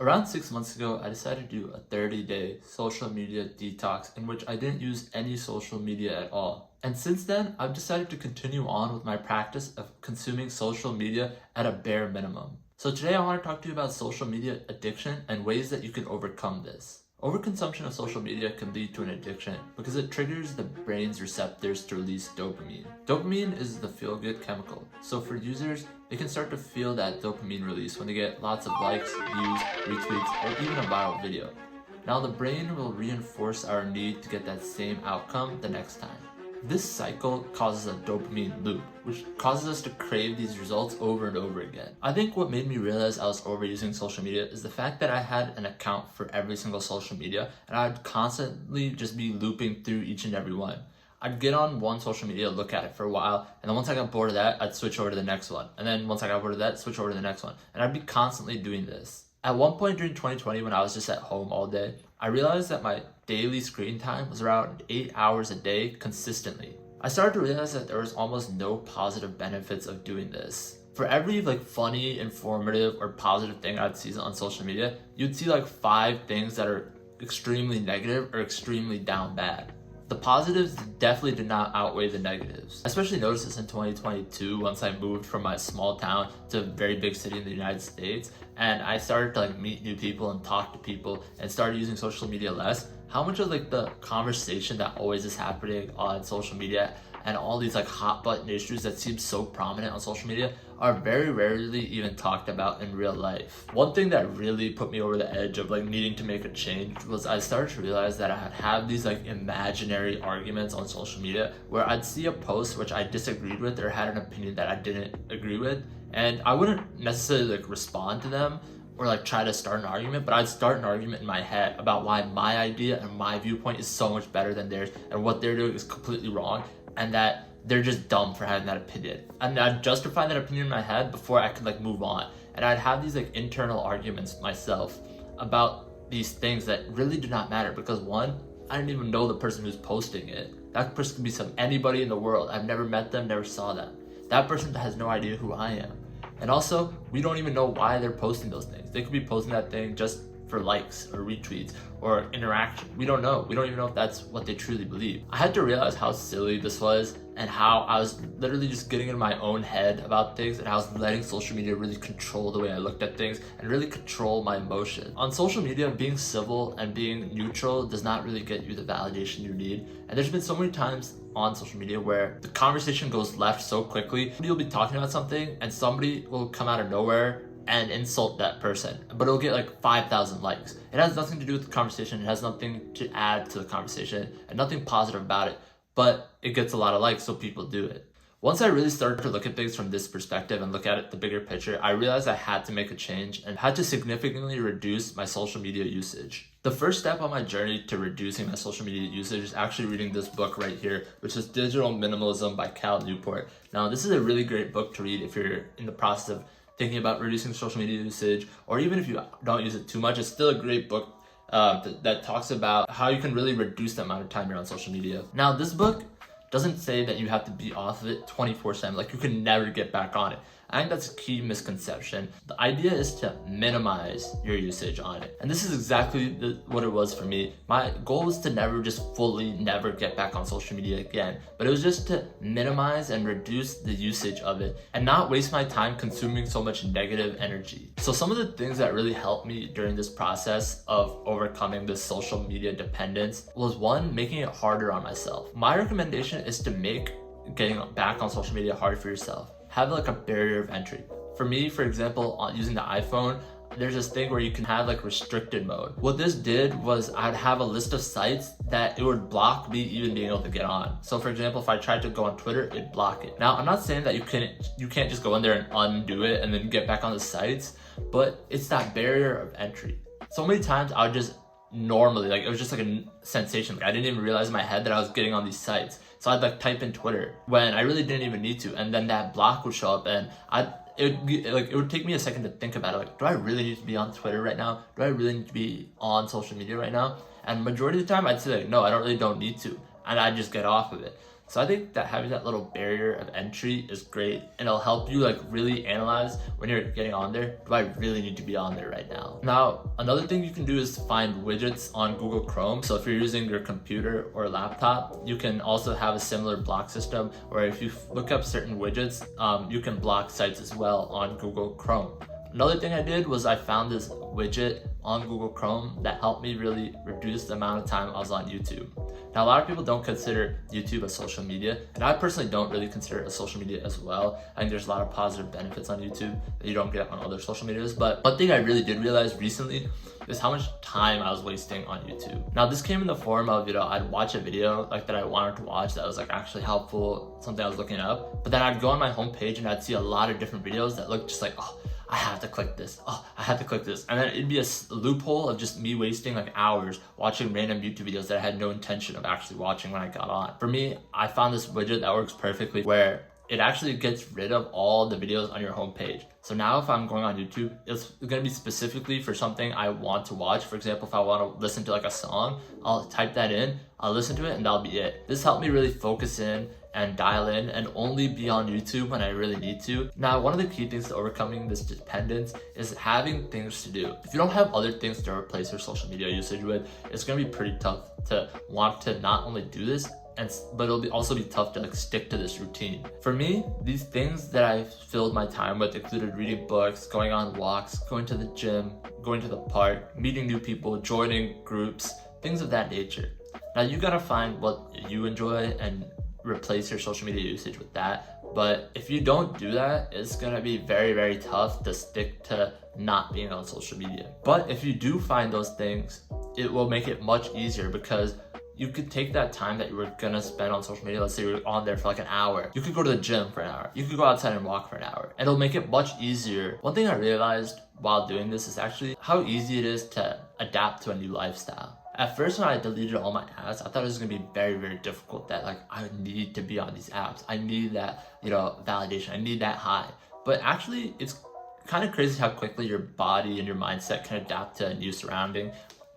Around 6 months ago, I decided to do a 30-day social media detox in which I didn't use any social media at all. And since then, I've decided to continue on with my practice of consuming social media at a bare minimum. So today I want to talk to you about social media addiction and ways that you can overcome this. Overconsumption of social media can lead to an addiction because it triggers the brain's receptors to release dopamine. Dopamine is the feel-good chemical. So for users, they can start to feel that dopamine release when they get lots of likes, views, retweets, or even a viral video. Now the brain will reinforce our need to get that same outcome the next time. This cycle causes a dopamine loop, which causes us to crave these results over and over again. I think what made me realize I was overusing social media is the fact that I had an account for every single social media, and I'd constantly just be looping through each and every one. I'd get on one social media, look at it for a while, and then once I got bored of that, I'd switch over to the next one. And then once I got bored of that, switch over to the next one. And I'd be constantly doing this. At one point during 2020, when I was just at home all day, I realized that my daily screen time was around 8 hours a day consistently. I started to realize that there was almost no positive benefits of doing this. For every funny, informative, or positive thing I'd see on social media, you'd see 5 things that are extremely negative or extremely down bad. The positives definitely did not outweigh the negatives. I especially noticed this in 2022 once I moved from my small town to a very big city in the United States, and I started to meet new people and talk to people and started using social media less. How much of the conversation that always is happening on social media and all these hot button issues that seem so prominent on social media are very rarely even talked about in real life. One thing that really put me over the edge of needing to make a change was I started to realize that I'd have these imaginary arguments on social media where I'd see a post which I disagreed with or had an opinion that I didn't agree with, and I wouldn't necessarily respond to them or try to start an argument, but I'd start an argument in my head about why my idea and my viewpoint is so much better than theirs and what they're doing is completely wrong and that they're just dumb for having that opinion. And I'd justify that opinion in my head before I could move on. And I'd have these internal arguments with myself about these things that really do not matter because one, I didn't even know the person who's posting it. That person could be anybody in the world. I've never met them, never saw them. That person has no idea who I am. And also, we don't even know why they're posting those things. They could be posting that thing just for likes or retweets or interaction. We don't know. We don't even know if that's what they truly believe. I had to realize how silly this was and how I was literally just getting in my own head about things and I was letting social media really control the way I looked at things and really control my emotions. On social media, being civil and being neutral does not really get you the validation you need. And there's been so many times on social media where the conversation goes left so quickly. You'll be talking about something and somebody will come out of nowhere and insult that person, but it'll get 5,000 likes. It has nothing to do with the conversation. It has nothing to add to the conversation and nothing positive about it, but it gets a lot of likes, so people do it. Once I really started to look at things from this perspective and look at it the bigger picture, I realized I had to make a change and had to significantly reduce my social media usage. The first step on my journey to reducing my social media usage is actually reading this book right here, which is Digital Minimalism by Cal Newport. Now, this is a really great book to read if you're in the process of thinking about reducing social media usage, or even if you don't use it too much. It's still a great book that talks about how you can really reduce the amount of time you're on social media. Now, this book doesn't say that you have to be off of it 24/7, you can never get back on it. I think that's a key misconception. The idea is to minimize your usage on it. And this is exactly what it was for me. My goal was to never get back on social media again, but it was just to minimize and reduce the usage of it and not waste my time consuming so much negative energy. So some of the things that really helped me during this process of overcoming this social media dependence was one, making it harder on myself. My recommendation is to make getting back on social media hard for yourself. Have a barrier of entry. For me, for example, using the iPhone, there's this thing where you can have restricted mode. What this did was I'd have a list of sites that it would block me even being able to get on. So for example, if I tried to go on Twitter, it'd block it. Now, I'm not saying that you can't just go in there and undo it and then get back on the sites, but it's that barrier of entry. So many times I would just normally, it was just a sensation. I didn't even realize in my head that I was getting on these sites. So I'd type in Twitter when I really didn't even need to, and then that block would show up, and it would take me a second to think about it. Do I really need to be on Twitter right now? Do I really need to be on social media right now? And majority of the time, I'd say no, I don't need to, and I'd just get off of it. So I think that having that little barrier of entry is great, and it'll help you like really analyze when you're getting on there, do I really need to be on there right now? Now, another thing you can do is find widgets on Google Chrome. So if you're using your computer or laptop, you can also have a similar block system where if you look up certain widgets, you can block sites as well on Google Chrome. Another thing I did was I found this widget on Google Chrome that helped me really reduce the amount of time I was on YouTube. Now, a lot of people don't consider YouTube a social media, and I personally don't really consider it a social media as well. I think there's a lot of positive benefits on YouTube that you don't get on other social medias. But one thing I really did realize recently is how much time I was wasting on YouTube. Now, this came in the form of, I'd watch a video like that I wanted to watch that was like actually helpful, something I was looking up, but then I'd go on my homepage and I'd see a lot of different videos that looked just like, oh, I have to click this. Oh, I have to click this. And then it'd be a loophole of just me wasting like hours watching random YouTube videos that I had no intention of actually watching when I got on. For me, I found this widget that works perfectly where it actually gets rid of all the videos on your homepage. So now if I'm going on YouTube, it's gonna be specifically for something I want to watch. For example, if I want to listen to like a song, I'll type that in, I'll listen to it, and that'll be it. This helped me really focus in and dial in and only be on YouTube when I really need to. Now, one of the key things to overcoming this dependence is having things to do. If you don't have other things to replace your social media usage with, it's gonna be pretty tough to want to not only do this, but it'll also be tough to like stick to this routine. For me, these things that I filled my time with included reading books, going on walks, going to the gym, going to the park, meeting new people, joining groups, things of that nature. Now, you gotta find what you enjoy and replace your social media usage with that. But if you don't do that, it's gonna be very, very tough to stick to not being on social media. But if you do find those things, it will make it much easier because you could take that time that you were gonna spend on social media, let's say you're on there for like an hour, you could go to the gym for an hour, you could go outside and walk for an hour, and it'll make it much easier. One thing I realized while doing this is actually how easy it is to adapt to a new lifestyle. At first, when I deleted all my apps, I thought it was gonna be very, very difficult, that like I need to be on these apps. I need that, validation. I need that high. But actually, it's kind of crazy how quickly your body and your mindset can adapt to a new surrounding.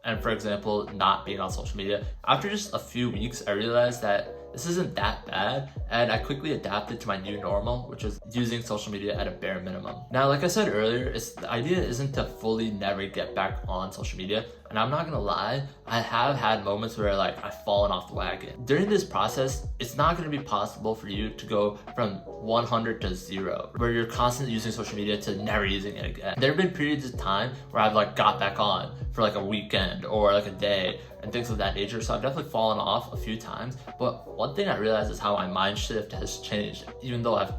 And for example, not being on social media. After just a few weeks, I realized that this isn't that bad, and I quickly adapted to my new normal, which is using social media at a bare minimum. Now, like I said earlier, the idea isn't to fully never get back on social media, and I'm not gonna lie, I have had moments where like I've fallen off the wagon. During this process, it's not gonna be possible for you to go from 100 to 0, where you're constantly using social media to never using it again. There have been periods of time where I've like got back on for like a weekend or like a day and things of that nature. So I've definitely fallen off a few times. But one thing I realized is how my mind shift has changed, even though I've,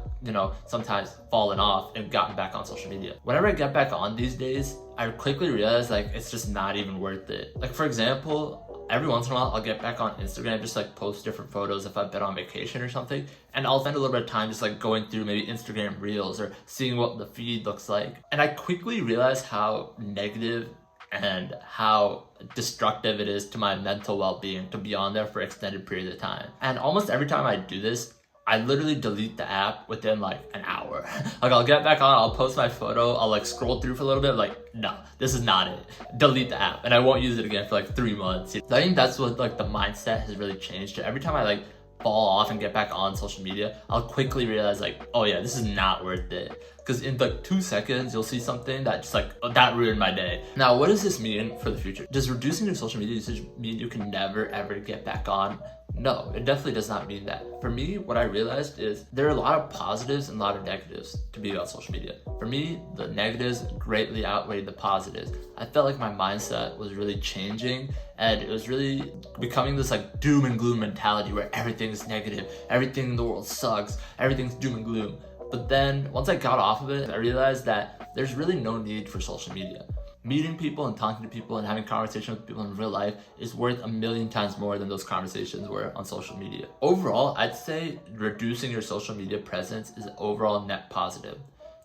sometimes fallen off and gotten back on social media. Whenever I get back on these days, I quickly realize like it's just not even worth it. Like for example, every once in a while I'll get back on Instagram, just like post different photos if I've been on vacation or something, and I'll spend a little bit of time just like going through maybe Instagram Reels or seeing what the feed looks like. And I quickly realized how negative and how destructive it is to my mental well-being to be on there for extended periods of time. And almost every time I do this, I literally delete the app within like an hour. Like I'll get back on, I'll post my photo, I'll like scroll through for a little bit, like, no, this is not it. Delete the app, and I won't use it again for like 3 months. I think that's what like the mindset has really changed. Every time I like fall off and get back on social media, I'll quickly realize like, oh yeah, this is not worth it. Because in like 2 seconds, you'll see something that just like, oh, that ruined my day. Now, what does this mean for the future? Does reducing your social media usage mean you can never ever get back on? No, it definitely does not mean that. For me, what I realized is there are a lot of positives and a lot of negatives to be on social media. For me, the negatives greatly outweighed the positives. I felt like my mindset was really changing, and it was really becoming this like doom and gloom mentality where everything's negative, everything in the world sucks, everything's doom and gloom. But then once I got off of it, I realized that there's really no need for social media. Meeting people and talking to people and having conversations with people in real life is worth 1,000,000 times more than those conversations were on social media. Overall, I'd say reducing your social media presence is an overall net positive.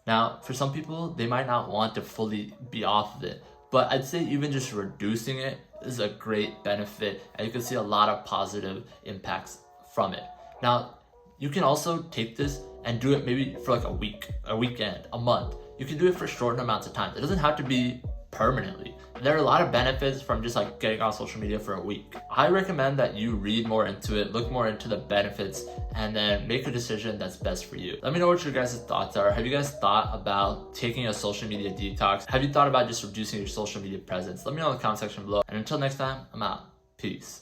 Now, for some people, they might not want to fully be off of it, but I'd say even just reducing it is a great benefit, and you can see a lot of positive impacts from it. Now, you can also take this and do it maybe for like a week, a weekend, a month. You can do it for short amounts of time. It doesn't have to be permanently. There are a lot of benefits from just like getting on social media for a week. I recommend that you read more into it, look more into the benefits, and then make a decision that's best for you. Let me know what your guys' thoughts are. Have you guys thought about taking a social media detox? Have you thought about just reducing your social media presence? Let me know in the comment section below. And until next time, I'm out. Peace.